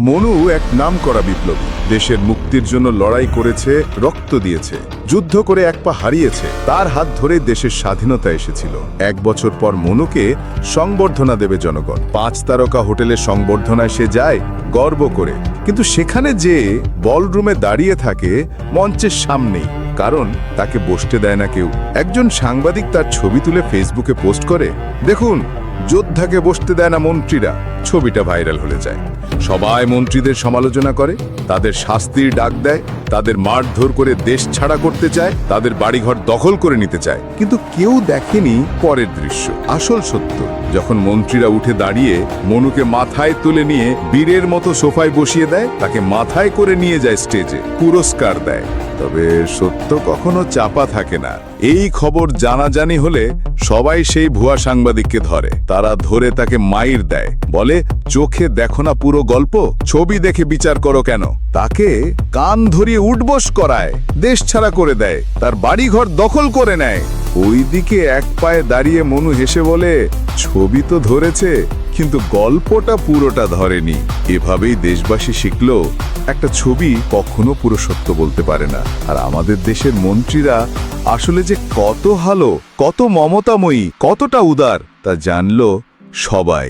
মনু এক নামকরা বিপ্লবী। দেশের মুক্তির জন্য লড়াই করেছে, রক্ত দিয়েছে, যুদ্ধ করে এক পা হারিয়েছে। তার হাত ধরে দেশের স্বাধীনতা এসেছিল। 1 বছর পর মনুকে সংবর্ধনা দেবে জনগণ। 5 তারকা হোটেলের সংবর্ধনায় সে যায় গর্ব করে, কিন্তু সেখানে যে বলরুমে দাঁড়িয়ে থাকে মঞ্চের সামনেই, কারণ তাকে বসতে দেয় না কেউ। একজন সাংবাদিক তার ছবি তুলে ফেসবুকে পোস্ট করে, দেখুন যোদ্ধাকে বসতে দেয় না মন্ত্রীরা। ছবিটা ভাইরাল হয়ে যায়। সবাই মন্ত্রীদের সমালোচনা করে, তাদের শাস্তির ডাক দেয়, তাদের মারধর করে দেশ ছাড়া করতে চায়, তাদের বাড়িঘর দখল করে নিতে চায়। কিন্তু কেউ দেখেনি পরের দৃশ্য, আসল সত্য। যখন মন্ত্রীরা উঠে দাঁড়িয়ে মনুকে মাথায় তুলে নিয়ে বীরের মতো সোফায় বসিয়ে দেয়, তাকে মাথায় করে নিয়ে যায় স্টেজে, পুরস্কার দেয়। তবে সত্য কখনো চাপা থাকে না। এই খবর জানাজানি হলে সবাই সেই ভুয়া সাংবাদিককে ধরে। তারা ধরে তাকে মাইর দেয়, বলে চোখে দেখো না পুরো গল্প, ছবি দেখে বিচার করো কেন। তাকে কান ধরিয়ে উঠবোস করায়, দেশ ছাড়া করে দেয়, তার বাড়িঘর দখল করে নেয়। ওইদিকে এক পায়ে দাঁড়িয়ে মনু হেসে বলে, ছবি তো ধরেছে কিন্তু গল্পটা পুরোটা ধরেনি। এভাবেই দেশবাসী শিখলো, একটা ছবি কখনো পুরো সত্য বলতে পারে না। আর আমাদের দেশের মন্ত্রীরা আসলে যে কত ভালো, কত মমতাময়ী, কতটা উদার, তা জানলো সবাই।